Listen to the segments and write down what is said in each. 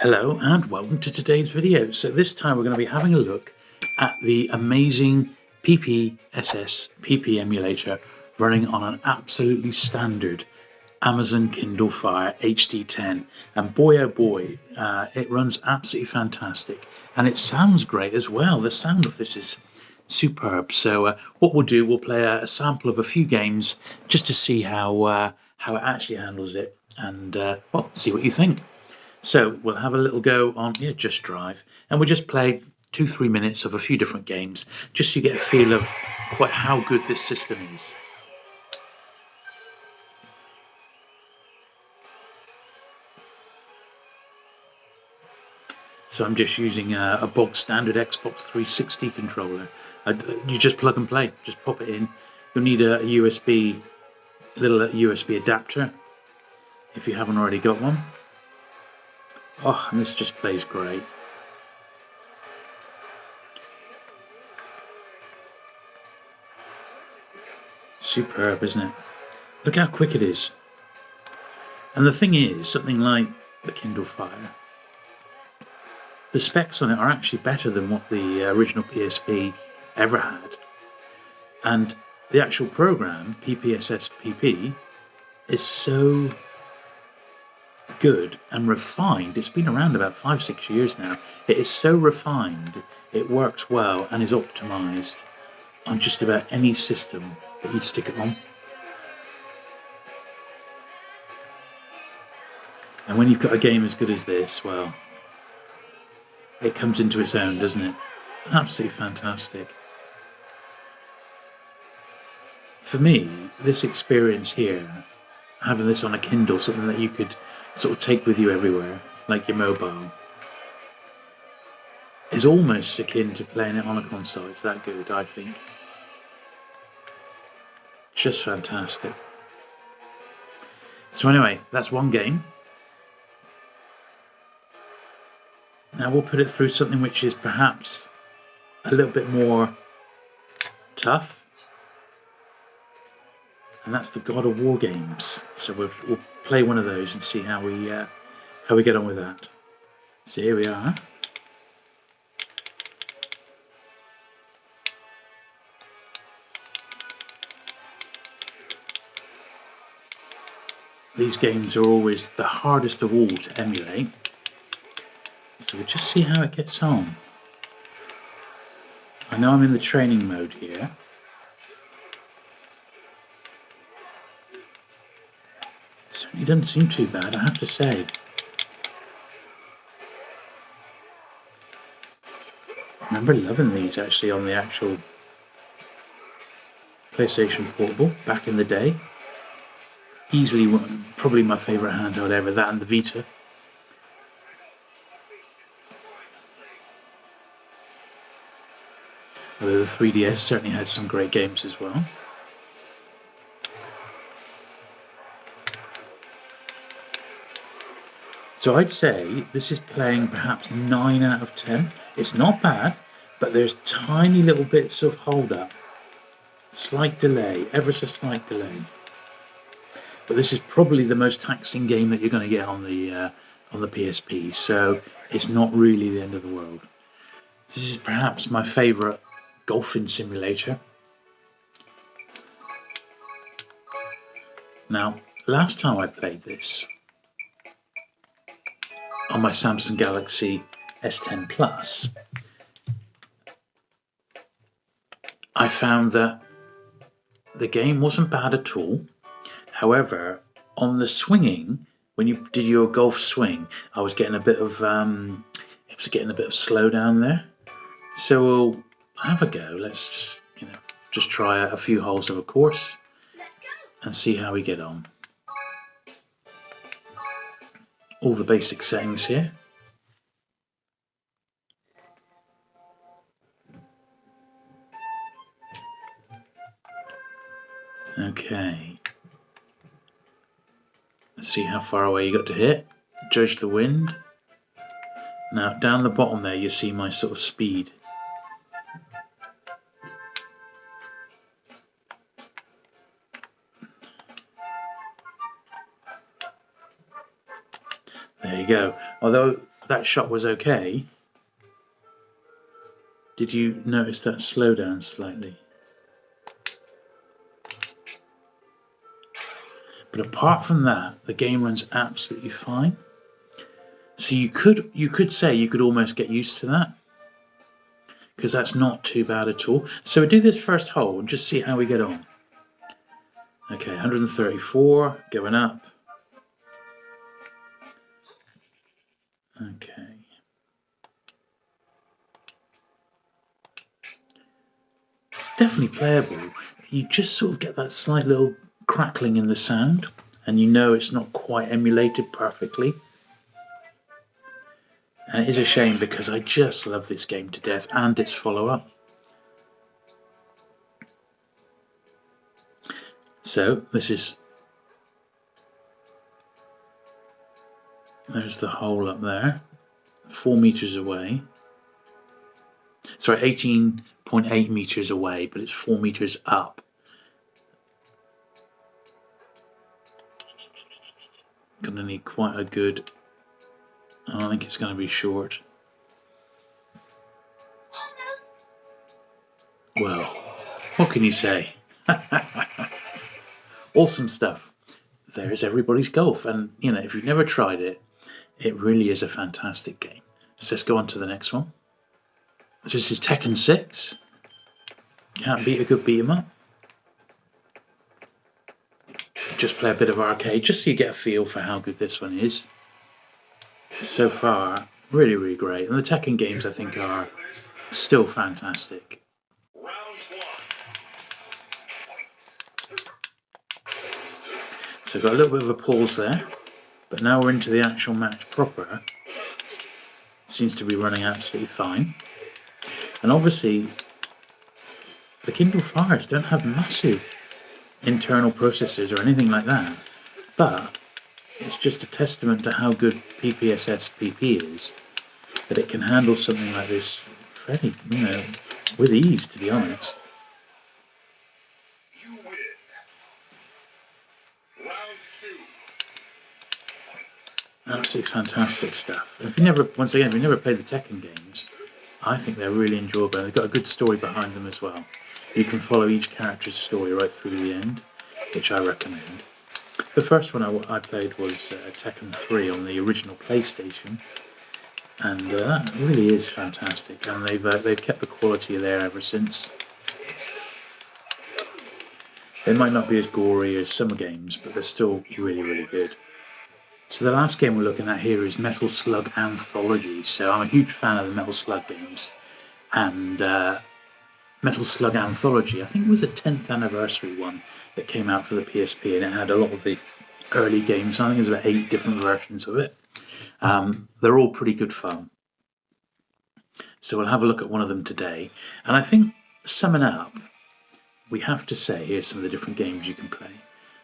Hello and welcome to today's video. So this time we're going to be having a look at the amazing PPSSPP emulator running on an absolutely standard Amazon Kindle Fire HD10. And boy oh boy, it runs absolutely fantastic and it sounds great as well. The sound of this is superb. So what we'll do, we'll play a sample of a few games just to see how it actually handles it and well, see what you think. So we'll have a little go on Just Drive, and we'll just play 2-3 minutes of a few different games, just so you get a feel of quite how good this system is. So I'm just using a bog standard Xbox 360 controller. You just plug and play, just pop it in. You'll need a little USB adapter if you haven't already got one. Oh, and this just plays great. Superb, isn't it? Look how quick it is. And the thing is, something like the Kindle Fire, the specs on it are actually better than what the original PSP ever had. And the actual program, PPSSPP, is so good and refined. It's been around about 5-6 years now. It is so refined, it works well and is optimized on just about any system that you stick it on. And when you've got a game as good as this, well, it comes into its own, doesn't it? Absolutely fantastic. For me, this experience here, having this on a Kindle, something that you could sort of take with you everywhere, like your mobile, is almost akin to playing it on a console. It's that good, I think. Just fantastic. So anyway, that's one game. Now we'll put it through something which is perhaps a little bit more tough, and that's the God of War games. So we'll play one of those and see how we get on with that. So here we are. These games are always the hardest of all to emulate. So we'll just see how it gets on. I know I'm in the training mode here. It doesn't seem too bad, I have to say. I remember loving these actually on the actual PlayStation Portable back in the day. Easily one, probably my favourite handheld ever, that and the Vita. Although the 3DS certainly had some great games as well. So I'd say this is playing perhaps 9 out of 10. It's not bad, but there's tiny little bits of hold up. Slight delay, ever so slight delay. But this is probably the most taxing game that you're going to get on the PSP, so it's not really the end of the world. This is perhaps my favourite golfing simulator. Now, last time I played this on my Samsung Galaxy S10 Plus, I found that the game wasn't bad at all. However, on the swinging, when you did your golf swing, I was getting a bit of slowdown there. So we'll have a go. Let's just try a few holes of a course and see how we get on. All the basic settings here. Okay. Let's see how far away you got to hit. Judge the wind. Now down the bottom there you see my sort of speed. There you go. Although that shot was okay, did you notice that slowdown slightly? But apart from that, the game runs absolutely fine. So you could say you could almost get used to that, because that's not too bad at all. So we do this first hole and just see how we get on. Okay, 134, going up. Okay. It's definitely playable. You just sort of get that slight little crackling in the sound, and you know it's not quite emulated perfectly. And it is a shame because I just love this game to death and its follow-up. So this is, there's the hole up there, 4 meters away. Sorry, 18.8 meters away, but it's 4 meters up. Gonna need quite a good, I don't think it's gonna be short. Well, what can you say? Awesome stuff. There's everybody's golf, and you know, if you've never tried it, it really is a fantastic game. So let's go on to the next one. This is Tekken 6. Can't beat a good beat 'em up. Just play a bit of arcade, just so you get a feel for how good this one is. So far, really, really great. And the Tekken games, I think, are still fantastic. So got a little bit of a pause there, but now we're into the actual match proper. Seems to be running absolutely fine. And obviously, the Kindle Fires don't have massive internal processors or anything like that, but it's just a testament to how good PPSSPP is, that it can handle something like this fairly, you know, with ease, to be honest. Absolutely fantastic stuff. And if you never, once again, if you never played the Tekken games, I think they're really enjoyable. They've got a good story behind them as well. You can follow each character's story right through to the end, which I recommend. The first one I played was Tekken 3 on the original PlayStation, and that really is fantastic. And they've kept the quality there ever since. They might not be as gory as some games, but they're still really, really good. So the last game we're looking at here is Metal Slug Anthology. So I'm a huge fan of the Metal Slug games, and Metal Slug Anthology, I think it was a 10th anniversary one that came out for the PSP, and it had a lot of the early games. I think there's about 8 different versions of it. They're all pretty good fun. So we'll have a look at one of them today. And I think, summing up, we have to say, here's some of the different games you can play.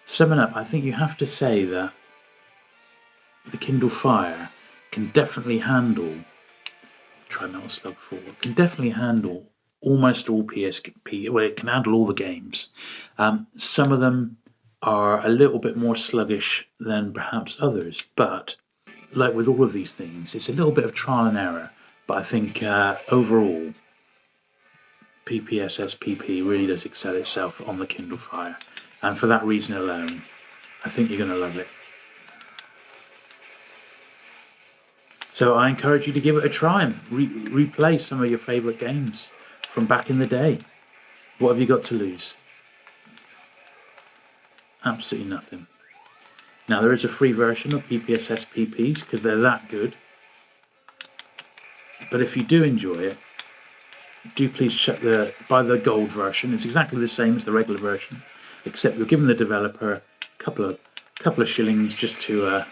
Summing up, I think you have to say that the Kindle Fire can definitely handle, try Metal Slug 4, can definitely handle almost all PSP, well, it can handle all the games. Some of them are a little bit more sluggish than perhaps others, but like with all of these things, it's a little bit of trial and error. But I think overall, PPSSPP really does excel itself on the Kindle Fire, and for that reason alone, I think you're going to love it. So I encourage you to give it a try and replay some of your favourite games from back in the day. What have you got to lose? Absolutely nothing. Now there is a free version of PPSSPPs because they're that good. But if you do enjoy it, do please buy the gold version. It's exactly the same as the regular version, except you're giving the developer a couple of shillings just to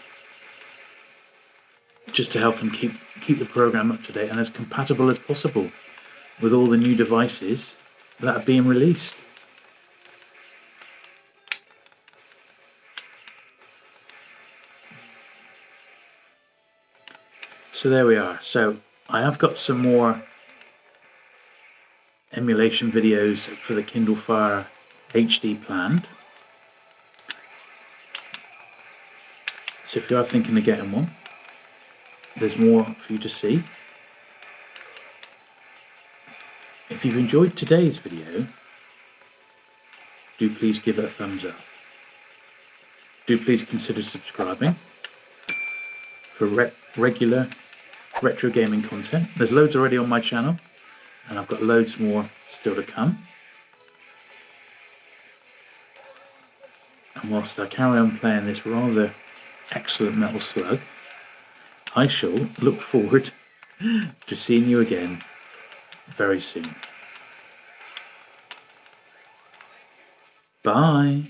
help them keep the program up to date and as compatible as possible with all the new devices that are being released. So there we are. So I have got some more emulation videos for the Kindle Fire HD planned. So if you are thinking of getting one, there's more for you to see. If you've enjoyed today's video, do please give it a thumbs up. Do please consider subscribing for regular retro gaming content. There's loads already on my channel, and I've got loads more still to come. And whilst I carry on playing this rather excellent Metal Slug, I shall look forward to seeing you again very soon. Bye.